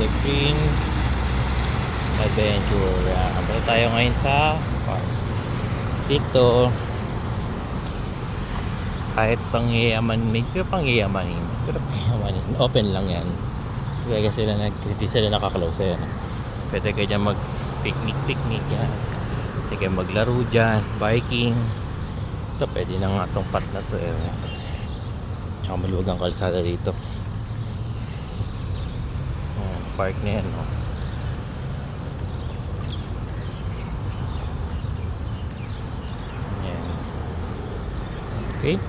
the Green Adventure. Punta tayo ngayon sa park. Dito kahit medyo pangyayamanin, pero pangyayamanin, open lang yan. Kaya hindi sila nakaklose yan. Pwede kayo dyan mag picnic yan. Pwede kayo maglaro dyan, biking. Ito pwede na nga itong part na to eh. Tsaka maluwag ang kalsada dito. Park na yan, no? Yan. Okay,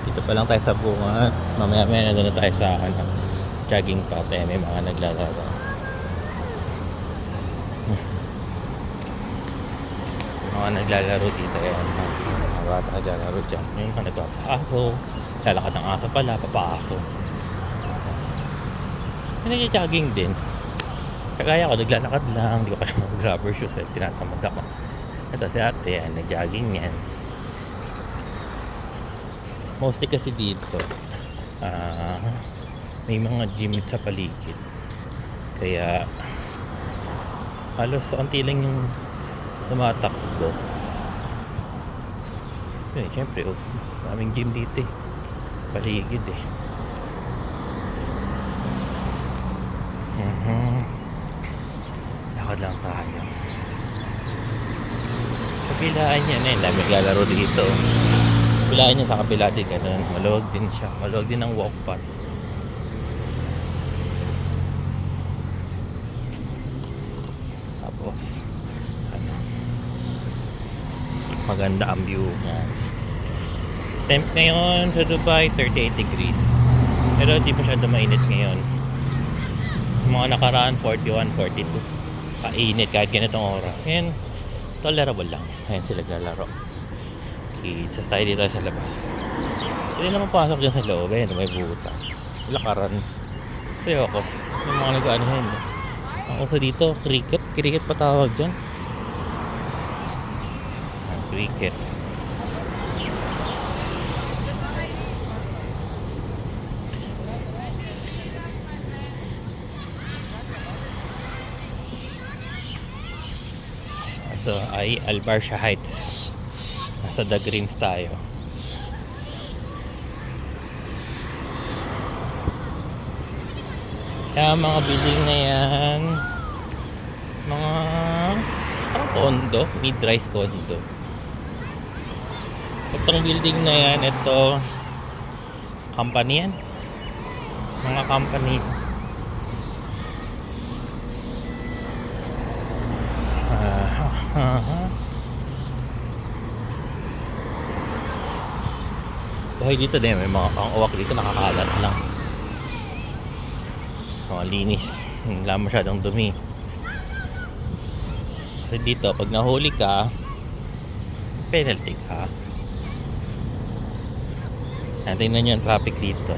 dito pa lang tayo sa bunga. Mamaya nandun na tayo sa jogging path. May mga naglalaro. Mga naglalaro dito yan. Mga bata naglalaro dyan. Yung mga nagpapaaso, lalakad ng aso pala, papaaso. Nag-jogging din. Kagaya ko, naglalakad lang. Hindi ko kaya mag-rubber shoes. Tinatamad ako. Ito si ate, nag-jogging yan. Mostly kasi dito may mga gym sa paligid. Kaya halos onti lang yung tumatakbo. Siyempre, maraming gym dito eh. Paligid eh. Lakad lang tayo. Kabilaan yan eh. Dami naglalaro dito. Kabilaan niya sa kabila din ganun. Maluwag din siya. Maluwag din ang walk path. Tapos maganda ang view. Temp ngayon sa Dubai 38 degrees. Pero di masyado mainit ngayon. Mga nakaraan 41, 42. Kainit kahit ganitong oras. Ngayon tolerable lang. Ayan sila naglalaro. Okay, tayo dito sa labas. Hindi naman pasok dyan sa loob. Ayan, may butas. Lakaran. Sayo ako. Yung mga nag-ano yan. Ang uso dito, cricket. Cricket pa tawag dyan. Cricket. Ito ay Albarcia Heights. Nasa The Greens tayo. Kaya mga building na yan, mga parang condo, mid-rise condo. Itong building na yan, ito company yan. Mga company. Buhay dito din, may mga pang-uwak dito, nakakalat lang. Mga linis, wala masyadong dumi. Kasi dito, pag nahuli ka, penalty ka. Tingnan nyo yung traffic dito.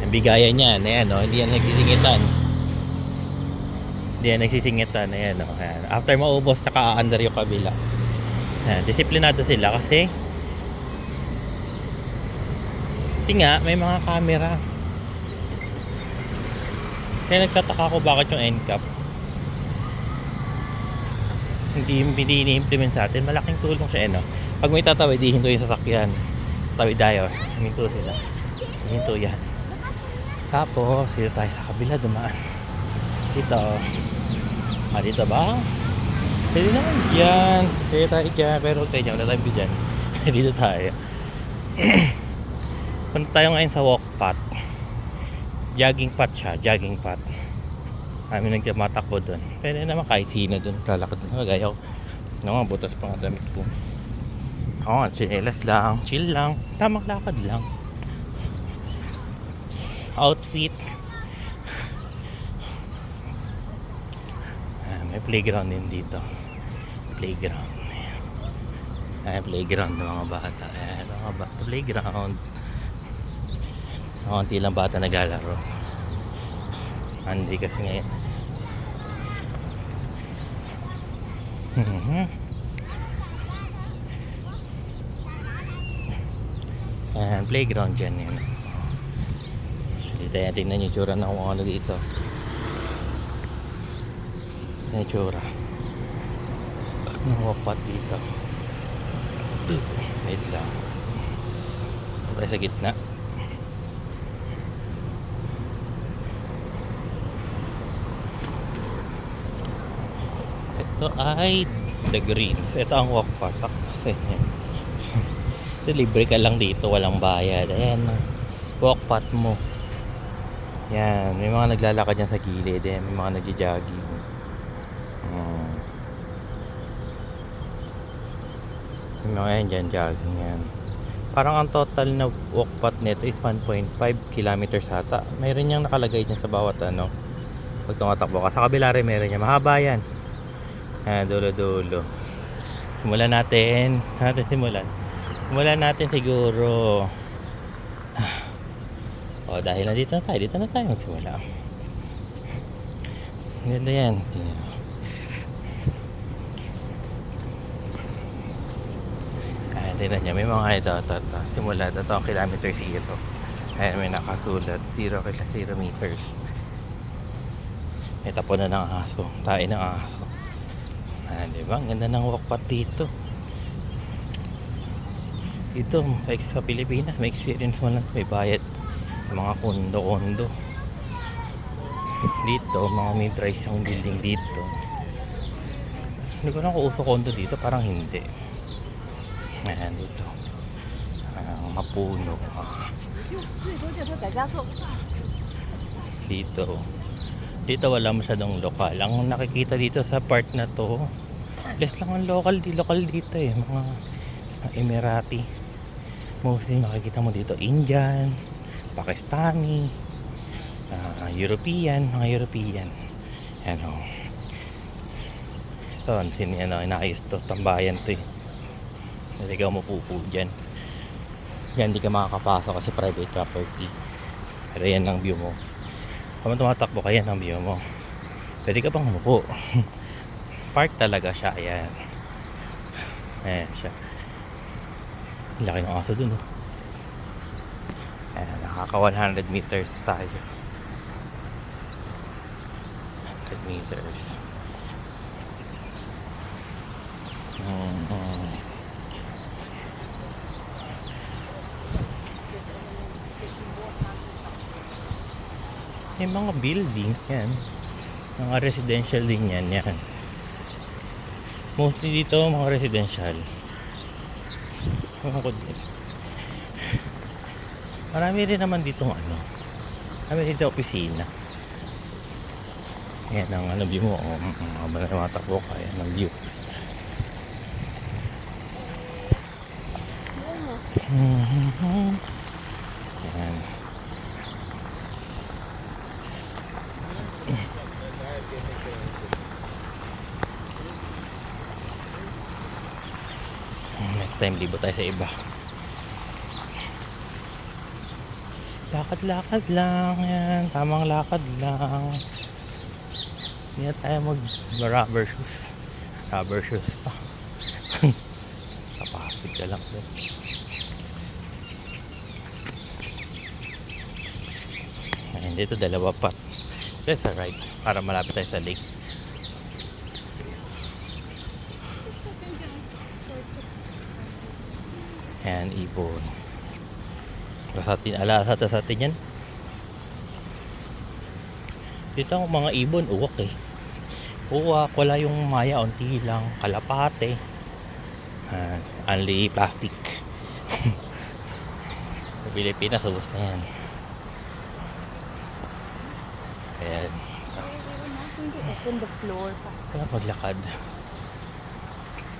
Ang bigayan yan, ayan o, hindi yan nagsisingitan. Hindi yan nagsisingitan, ayan o. After maubos, naka-under yung kabila. Disiplinado sila kasi nga may mga camera. Kaya nagtataka ko bakit yung NCAP hindi ini-implement sa atin. Malaking tulong siya no? Pag may tatawid, hihinto yung sasakyan, tawid tayo, hihinto sila, hihinto yan. Tapos dito tayo sa kabila dumaan. Dito dito ba? Pwede naman dyan. Pwede tayo dyan. Pero huwag tayo dyan. Wala tayong dyan. Dito tayo. Punta tayo ngayon sa walk path. Jogging path siya. Jogging path. Kami nagmatakbo doon. Pwede naman kahit sino doon. Lalakad doon. Kagaya ko. Mga butas pa nga damit ko. Chinelas lang. Chill lang. Tamang lakad lang. Outfit. May playground din dito. Playground. Playground ng mga bata. Mga bata. Playground. Konti lang bata naglalaro. Hindi kasi ngayon. Playground dyan yun. Actually, tayo tingnan yung tsura ng kung ano dito. Yung tsura ng walkpath dito. Wait lang. Ito tayo sa gitna. Ito ay The Greens. Ito ang walkpath. Kasi ito, libre ka lang dito, walang bayad. Ayan, walkpath mo. Yan, may mga naglalakad dyan sa gilid. Ayan, may mga nagja-jogging. May mga yan dyan, jogging yan. Parang ang total na walkpath nito is 1.5 kilometers ata. Mayroon niyang nakalagay dyan sa bawat ano. Pag tumatakbo ka. Sa kabila rin meron niya. Mahaba yan. Ayan, dulo-dulo. Simulan natin. Saan natin simulan? Simulan natin siguro. O, dahil nandito na tayo. Dito na tayo magsimula. Ganda yan. Ayan, tingnan niya. May mga ito. Simula. Ito ang kilometer 0. Ayan, may nakasulat. 0 meters. May tapo na ng aso. Tayo ng aso. Ayan, diba? Ang ganda ng walkpath dito. Dito, sa Pilipinas, may experience mo lang. May bayad sa mga kondo. Dito, mga mid-rise ang building dito. Hindi ko na kung uso kondo dito. Parang hindi. Ayan, dito. Mapuno. Dito wala masyadong lokal. Ang nakikita dito sa part na to, less lang ang local dito eh. Mga Emirati. Mostly makikita mo dito Indian, Pakistani, European, mga European. Ano. So, inayos to, tambayan to eh. Hindi ka mapupo dyan. Yan, hindi ka makakapasok kasi private property. Pero yan ang view mo. Kung tumatakbo ka, yan ang view mo. Pwede ka pang umupo. Park talaga siya. Ayan. Ayan siya. Laki ng aso dun. Ayan, nakaka 100 meters tayo. 100 meters. May mga building yan. Mga residential din yan. Mostly dito mga residential. Marami rin naman ditong ano. Marami dito opisina. Yan ang view mo. Habang matakbo ka, yan ang view. Yan. Next time libo tayo sa iba. Lakad-lakad lang yan. Tamang lakad lang. Hindi na tayo mag rubber shoes. Rubber shoes pa. Kapapit ka lang doon. Ayan, dito dalawa pa. Let's right para malapit tayo sa lake. Ayan, ibon. Alasa sa atin yan. Dito ang mga ibon, uwak eh. Uwak, wala yung maya, unti lang. Kalapate. Only plastic. Sa Pilipinas, ubos na yan. Ayan. Open the floor pa. Kaya maglakad.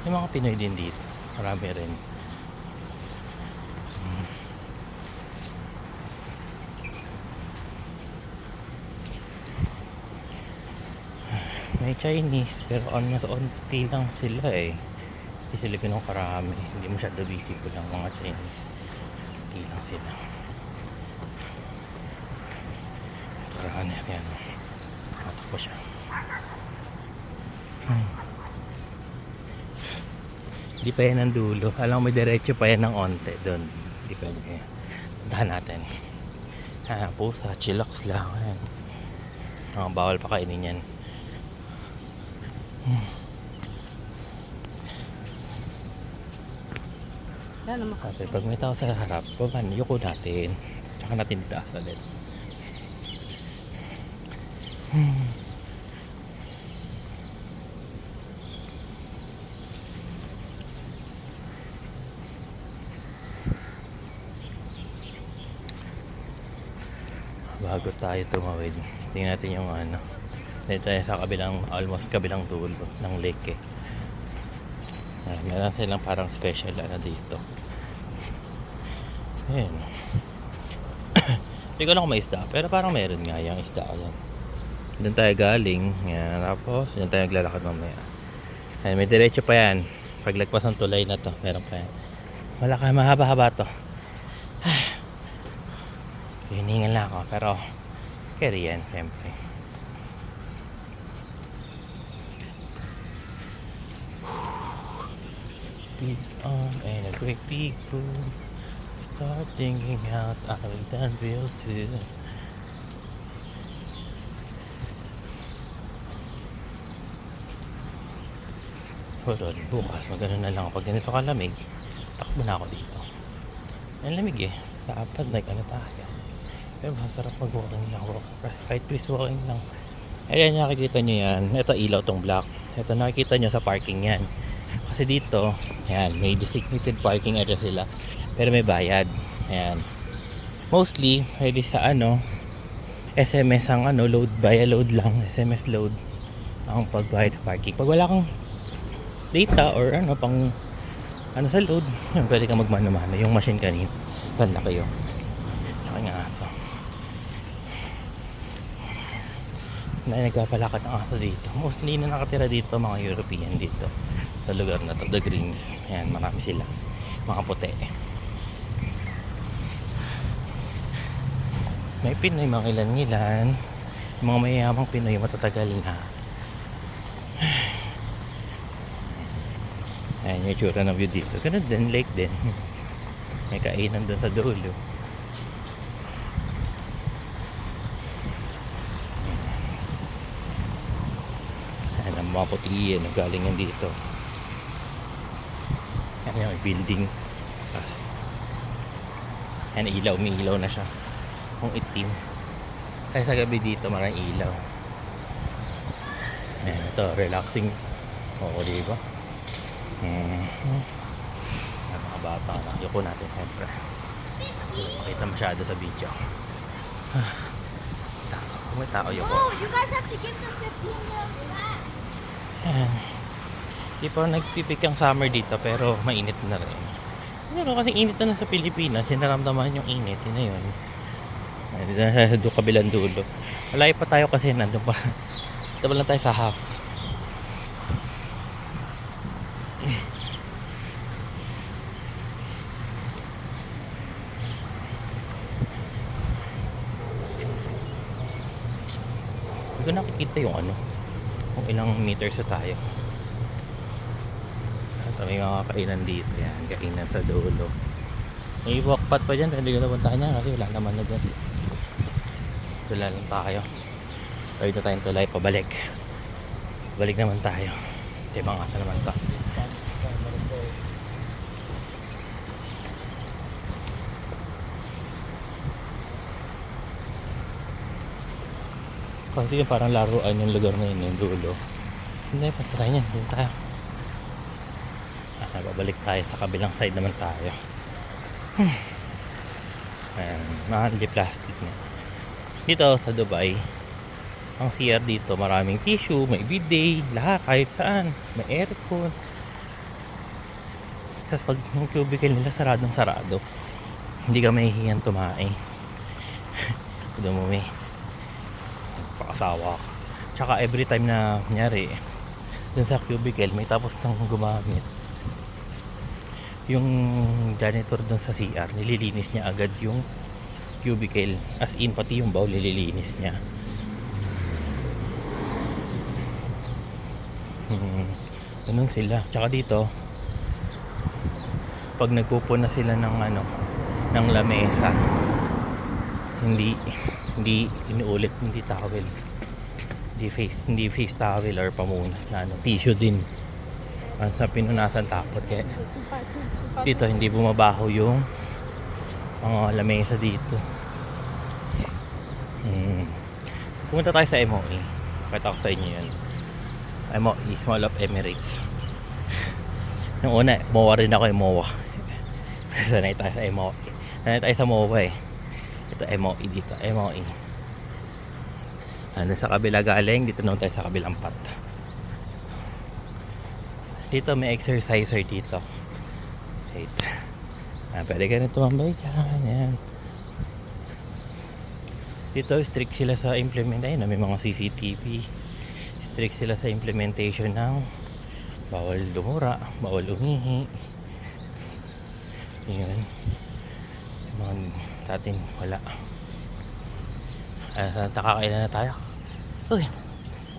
Yung mga Pinoy din dito. Marami rin. May Chinese pero mas onti lang sila eh. Hindi sila ganun karami. Hindi masyado busy ko lang mga Chinese. Onti lang sila. Tarahan yan. Matapos siya. Hindi pa yan ang dulo. Alam mo, may diretso pa yan ng onte doon. Hindi pa yan. Puntahan natin. Pusa, chillax lang. Ayan. Bawal pa kainin yan. Wala naman. Kasi pag may tao sa harap, yuko natin. Tsaka natin itaas ulit. Bago tayo tumawid, tingnan natin yung ano. Dito tayo sa kabilang, almost kabilang dulo ng lake eh. Meron silang parang special ano dito. Ayan. Hindi ko alam kung may isda, pero parang meron nga yung isda. Ayan. Doon tayo galing. Yan. Tapos, doon tayo naglalakad mamaya. Ayan, may diretso pa yan. Paglagpas ng tulay na to, meron pa yan. Wala ka, mahaba-haba to. Hiningal na ako, pero carry yan, siyempre. Deep on and a great big pool. Start thinking out, I'll be done real soon. Hold on, bukas magano na lang. Pag ganito kalamig, takbo na ako dito. Ang lamig eh. Dapat ano tayo. Pero masarap mag-walking lang. Kahit please walking lang. Ayan, nakikita nyo yan. Ito ilaw tong black. Ito nakikita nyo sa parking yan. Kasi dito, yan, may designated parking area sila. Pero may bayad. Ayan. Mostly, pwede sa SMS ang load, via load lang. SMS load ang pagbayad sa parking. Pag wala kang data or pang sa load, yun, pwede kang magmano-mano. Yung machine kanina. Ganda kayo. Saka nga aso. Nagpapalakad ng aso dito. Mostly na nakatira dito, mga European dito. Sa lugar na to, the Greens. Ayan, marami sila. Mga puti. May Pinoy, mga ilan-ilan. Mga mayayamang Pinoy, matatagal na. Ayan yung itsura ng view dito. Ganun din, lake din. May kainan dun sa dulo. Ayan ang mga puti yan. Galing yan dito. Ayan yung building. Tapos ayan, ilaw. May ilaw na siya. Kung itim. Kaya sa gabi dito maraming ilaw. Ayan, ito. Relaxing. Oo, diba? Mga bata na. Yuko natin siyempre. Makita masyado sa video. Kung may tao yuko. Oh, you guys have to give them 15 minutes back. Di pa nagpipik ang summer dito pero mainit na rin. Pero kasi init na sa Pilipinas, sinaramdaman yung init. Yun na yun. Doon kabilang dulo. Malayo pa tayo kasi nandun pa. Ito lang tayo sa half. Hindi ko nakikita yung kung ilang meters na tayo. At may mga kainan dito. Yan, kainan sa dulo. May walkpath pa dyan, hindi ko napuntahan yan kasi wala naman na dyan. Tula lang tayo. Tayo na tayong tulay pabalik. Balik naman tayo. Ibang asa naman to. Kasi yung parang laruan yung lugar na yun, yung dulo. Hindi, pagkatay niyan. Hindi tayo. Babalik tayo sa kabilang side naman tayo. Ayan, mahal di plastic na. Dito sa Dubai, ang CR dito, maraming tissue, may bidet, lahat, kahit saan. May aircon. Tapos pag yung cubicle nila saradong sarado, hindi ka mahihiyan tumae. Dumumi. Pakasawa ka. Tsaka every time na kunyari dun sa cubicle may tapos nang gumamit, yung janitor dun sa CR nililinis niya agad yung cubicle, as in pati yung bowl nililinis niya. Ganun sila. Tsaka dito pag nagpupuna sila ng ng lamesa, hindi hindi inuulit, hindi towel, hindi face towel or pamunas na ano, tissue din ang sa pinunasan tapot. Kaya dito hindi bumabaho yung mga lamesa dito. Pumunta tayo sa MOE, pakita ko sa inyo yun. MOE, Mall of Emirates. Nung una, MOA rin ako, MOA. Sanay tayo sa MOE. Sanay tayo sa MOA eh. Ito MOE dito, MOE. Ano sa kabila galing, dito naman tayo sa kabilang part. Dito may exerciser dito. Wait. Pwede ka na tumambay dyan. Yan. Dito strict sila sa implementation. May mga CCTV. Strict sila sa implementation ng bawal dumura, bawal umihi. Yun. Mga sa atin wala. Nakakailan na tayo. Uy,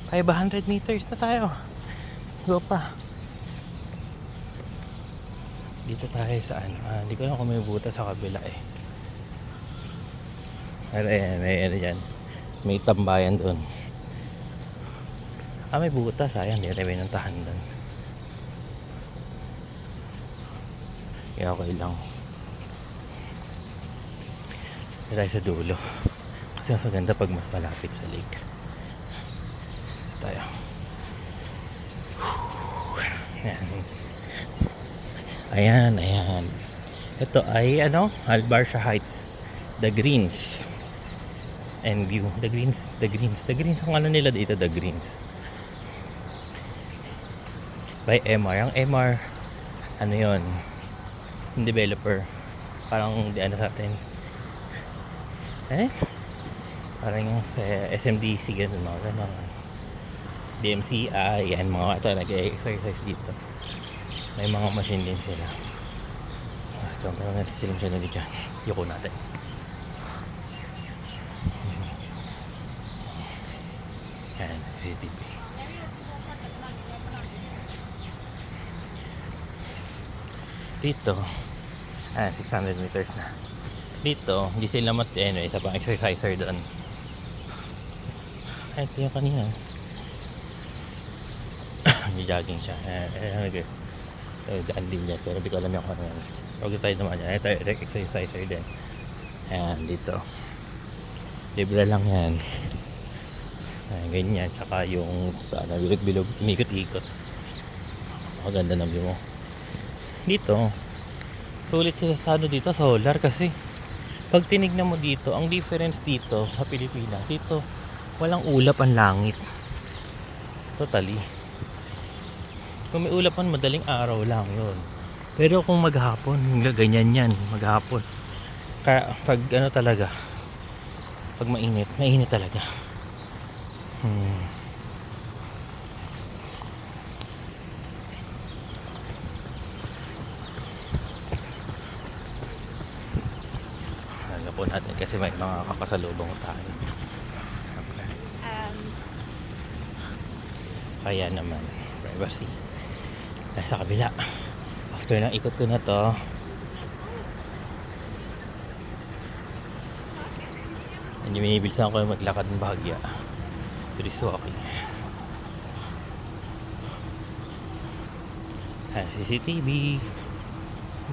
500 meters na tayo. Go pa. Dito tayo sa ano. Hindi ko alam kung may buta sa kabila eh. Pero ayan, may ano dyan. May tambayan doon. May butas. Ayan, hindi tayo binantahan doon. Kaya okay lang. Dito tayo sa dulo. Kasi mas maganda pag mas malapit sa lake. Tayo. Ayan. Ayan. Ito ay ano? Albarsha Heights. The Greens. And view. The Greens. Ang ano nila dito, The Greens. By MR. Ang MR, ano yun? Yung developer. Parang di ano sa atin. Parang yung sa SMDC ganun, mga DMCI, yan mga ito nag-exercise dito. May mga machine din sila. Basta parang nasisilong siya na dito. Yuko natin. Yan, CCTV. Dito 600 meters na. Dito hindi sila isa pang exerciser doon. Ito yung kanina. May jogging siya. Daan din niya pero hindi ko alam yung ano yan. Huwag tayo naman yan. Ito exerciser din. Ayan dito. Libre lang yan. Ayan, ganyan. Tsaka yung sana bilog-bilog umikot-ikot. Maganda ng view mo. Dito sulit sila sa ano dito, solar, kasi pag tinignan mo dito, ang difference dito sa Pilipinas, dito walang ulap ang langit totally. Kung may ulapan madaling araw lang yun, pero kung maghapon ganyan yan, maghapon kaya pag ano talaga, pag mainit talaga. Po natin kasi may mga kakasalubong tayo. Kaya naman privacy. Sa kabila, after ng ikot ko na to, hindi binibilisan ko yung maglakad ng Bahagya. Brisk walking. CCTV.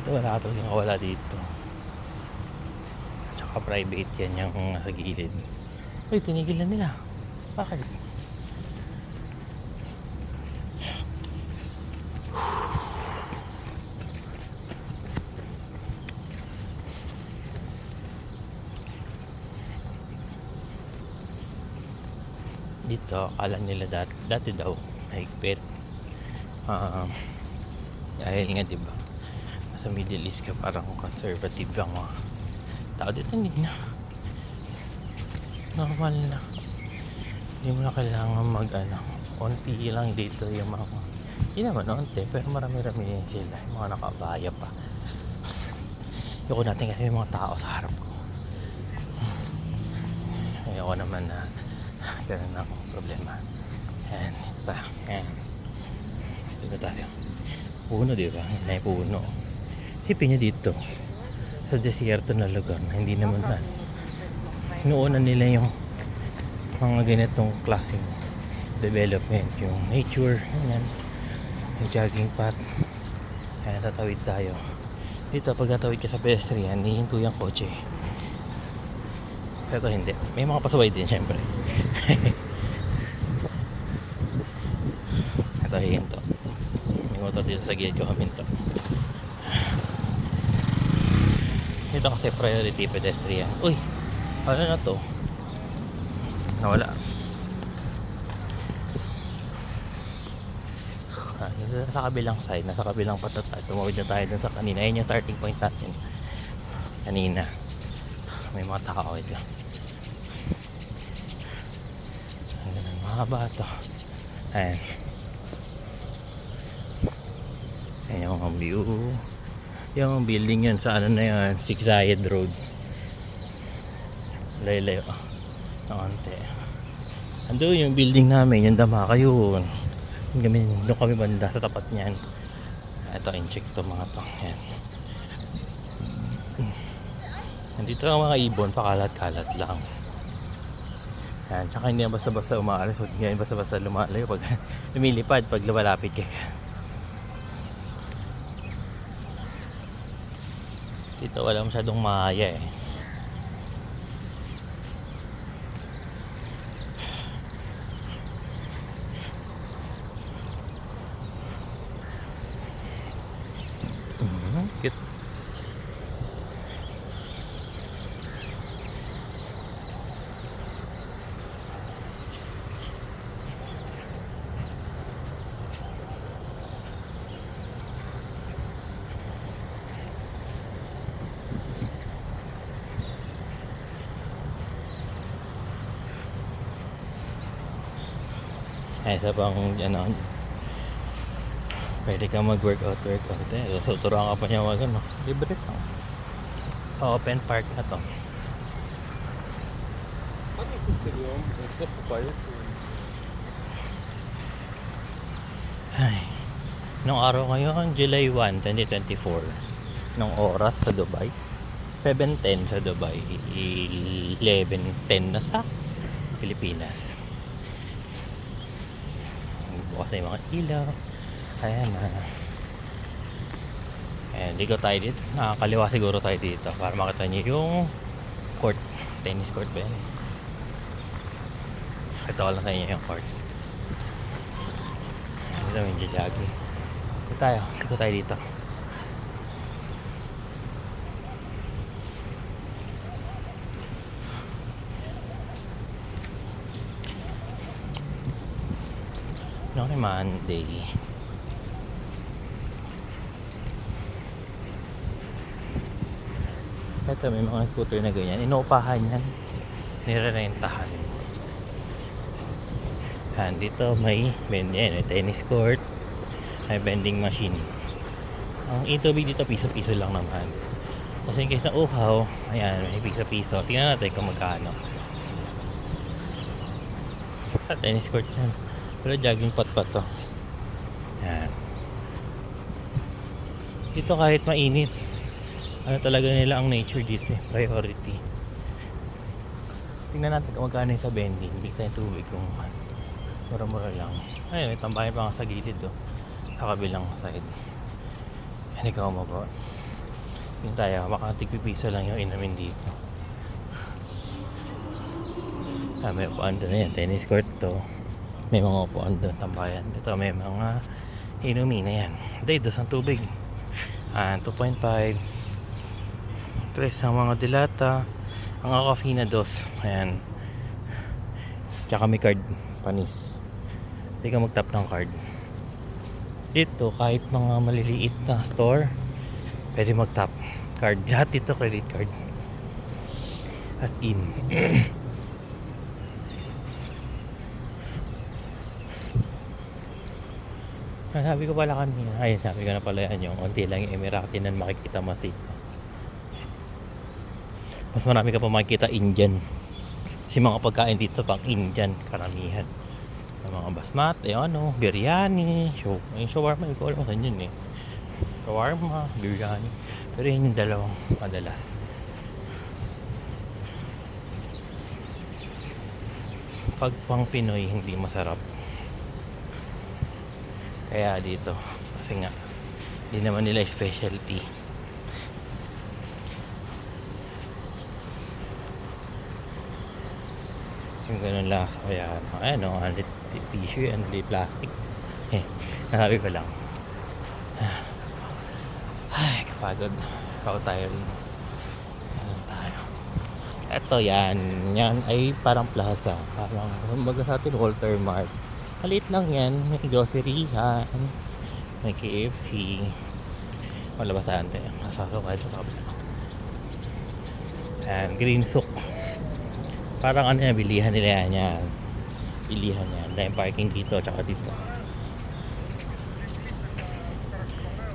Ito wala talagang wala dito. Private yan yung nasa gilid. Uy, tinigil na nila. Bakit? Dito, akala nila dati daw mahigpit. Dahil nga diba sa Middle East ka parang conservative ang mga tao dito. Hindi na normal na, hindi mo na kailangan mag onti lang dito yung mga, hindi naman onti pero marami-rami din sila, yung mga nakabaya pa. Ayoko natin kasi yung mga tao sa harap ko. Ayoko naman na ganun ang problema. Ayan, ito. Ayan, dito tayo. Puno, diba? Yan ay puno. Hipin nyo dito sa desierto na lugar na hindi naman na inuuna nila yung mga ganitong klaseng development, yung nature, ganyan, yung jogging path. Kaya tatawid tayo dito. Pag natawid ka sa pedestrian, hihinto yung kotse, pero hindi, may mga pasaway din syempre. Ito hihinto, may motor dito sa gilid ko, haminto. Dito kasi priority pedestrian. Uy, ano na to? Nawala. Sa kabilang side, nasa kabilang patat tayo. Tumawid na tayo dun sa kanina. Ayun yung starting point natin kanina. May mga tao ito. Ayan, mahaba ito. Ayan. Ayan yung view. Yung building yun sa ano na yun, Six Zayed Road. Layo-layo konti. Ando yung building namin, yung Damaka yun. Doon kami banda sa tapat niyan. Ito, in-check to mga to. Ayan. Nandito ang mga ibon, pakalat-kalat lang. Ayan, tsaka hindi basta-basta umaalis. Huwag nga basta-basta lumalayo pag lumilipad, pag lumalapit kayo. Dito wala masyadong mahaya eh. Cute. Ay, isa pang ano, pwede kang mag-workout eh. So, turuan ka pa niya mag ano, libre lang. Open park na to. Ay, nung araw ngayon, July 1, 2024. Nung oras sa Dubai, 7:10 sa Dubai, 11:10 na sa Pilipinas. Bukas na yung mga ilaw. Ayan na. Ayan, ligo tayo dito. Nakakaliwa siguro tayo dito para makita nyo yung court. Tennis court ba yan? Kita ko lang sa inyo yung court. Ayan, ito yung jogging. Ligo tayo dito. Okay, Monday. Ito, may mga scooter na ganyan. Inuupahan yan. Nirerentahan. Yan, dito may tennis court. May vending machine. Ang itubig dito, piso-piso lang naman. Kasi in case na uhaw, ayan, may piso-piso. Tingnan natin kung magkano. Tennis court yan. Pero jogging pot pa to. Yan. Dito kahit mainit, ano talaga nila ang nature dito eh. Priority. Tingnan natin kung magkano yung sa vending. Big time tubig kung mura-mura lang. Ayun, may tambayan pa nga sa gilid oh. Sa kabilang side. Yan, ikaw mababa. Tingnan tayo, makatigpipiso lang yung inamin dito. May upuan doon yan. Tennis court to. May mga upuan doon, tambayan. Ito may mga inumin na yan. Dos ang tubig. 2.5. Tres ang mga dilata. Ang coffee na dos. Ayan. Tsaka may card. Panis. Hindi ka mag-tap ng card. Dito, kahit mga maliliit na store, pwede mag-tap card. Lahat dito credit card. As in. Sabi ko pala kanina, sabi ko na pala yan, yung unti lang yung Emirati na makikita mas dito. Mas marami ka pa makikita Indian. Kasi mga pagkain dito pang Indian, karamihan. Yung mga basmati, biryani, yung shawarma, hindi ko alam saan yun eh. Shawarma, biryani. Pero yun yung dalawang madalas. Pag pang Pinoy, hindi masarap. Kaya dito, kasi nga, hindi naman nila specialty. Yung ganun lang. So, kaya, ayan o, unlit tissue, unlit plastic. Nasabi ko lang. Ay, kapagod. Pagod tayo rin. Ayan tayo. Eto yan. Yan ay parang plaza. Parang, kumbaga sa atin, Walter Mart. Maliit lang yan. May grocery yan. May KFC. Malabas saan tayo. Masasukay sa kabila. Ayan, Green Souk. Parang ano yan, bilihan nila yan. Bilihan yan. Dahil parking dito, tsaka dito.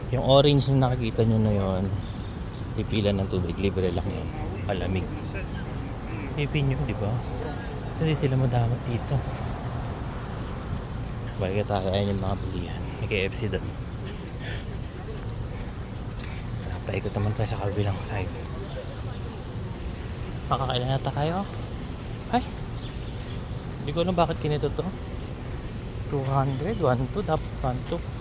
Yung orange na nakikita nyo na yun, tipilan ng tubig, libre lang yun. Palamig. Ipin nyo, di ba? Hindi sila madamat dito. Balik tayo, ayan yung mga bilihan. May KFC doon. Paikot naman tayo sa kabilang side. Makakailan na tayo? Ay! Hindi ko alam bakit kinito to. 200, 1, 2, dapat 1, 2.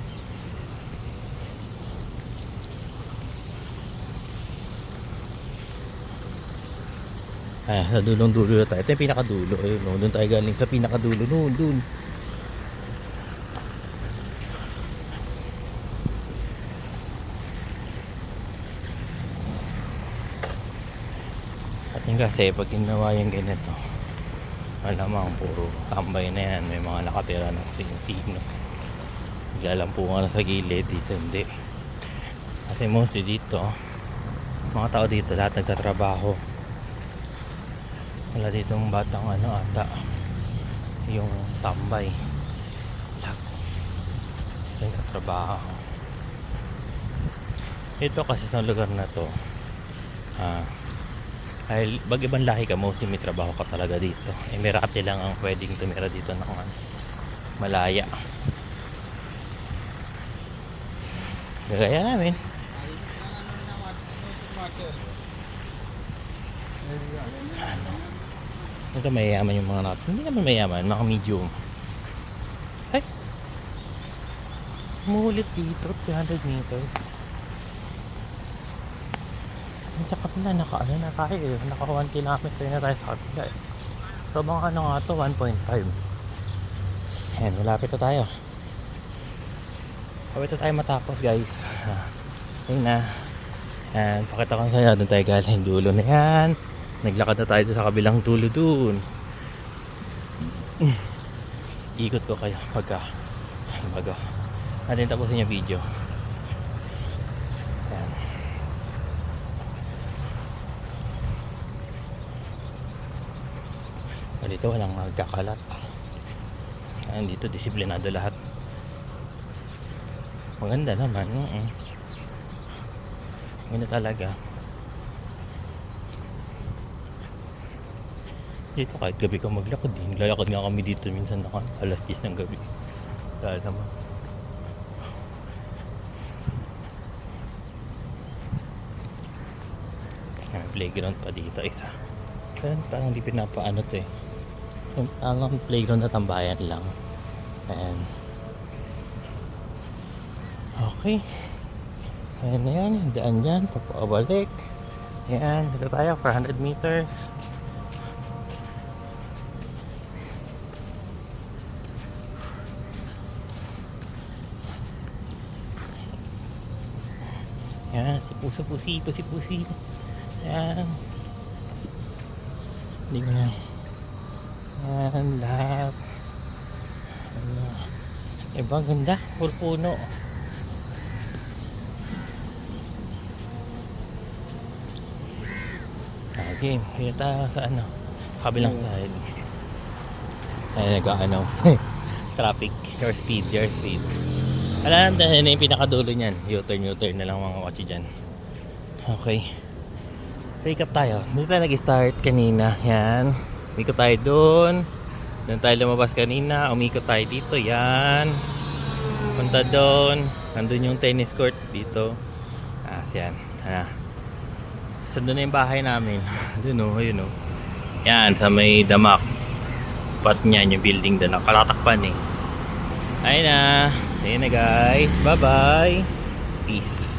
Ay, sa dulong-dulo na tayo. Ito yung pinakadulo. Ayun, no? Doon tayo galing sa pinakadulo. Noon, doon. At yung kasi, pag ginawa yung ganito, alamang puro tambay na yan. May mga nakatira ng sino. Naglalampungan na sa gilid. Dito hindi. Kasi mostly dito, mga tao dito, lahat nagtatrabaho. Wala ditong batang ano ata yung tambay lahat yung katrabaho ito kasi sa lugar na to ay pag ibang lahi ka mostly may trabaho ka talaga dito. Emirati lang ang pwedeng tumira dito ng malaya gaya namin. Ano? Ito mayayaman yung mga natin. Hindi naman mayayaman, mga medium. Ay! Umulit dito, 300 meters. Sa kapila, naka 1 kilometer na tayo sa kapila eh. So mga ano nga to, 1.5. Ayan, malapit na tayo. Malapit na tayo matapos guys. Ayun na. Ayan, pakita ko sa'yo, doon tayo galing, dulo na yan. Naglakad na tayo sa kabilang dulo dun. Ikot ko kayo bago natin tapusin yung video. Ayan. Dito walang magkakalat. Ayan, dito disiplinado lahat. Maganda naman. Maganda talaga. Dito kahit gabi ka maglakad eh. Naglalakad nga kami dito minsan na alas 10 ng gabi. Dahil naman playground pa dito isa. Parang di pinapaano to eh. Ang playground na tambayan lang. Ayan. Okay. Ayan na yan. Daan dyan. Papabalik. Ayan. Dito tayo. 400 meters. Ayan. Si Pusi. Ayan. Hindi ko na. Ayan. Lahat. Iba ganda. Puro puno. Okay. Kita sa kabilang side. Ayan. Nag-ano. Traffic. Your speed. Alam natin na yung pinakadulo nyan. U-turn na lang mga kotse dyan. Okay. Pick up tayo. Dito tayo nag-start kanina. Yan. Umikot tayo doon. Doon tayo lumabas kanina. Umikot tayo dito. Yan. Punta doon. Nandun yung tennis court dito. Yan. So doon na yung bahay namin. Doon o. Ayun o. Yan. Sa may damak. spot niyan, yung building doon. Nakalatakpan eh. Ayun na. Ayun na guys. Bye bye. Peace.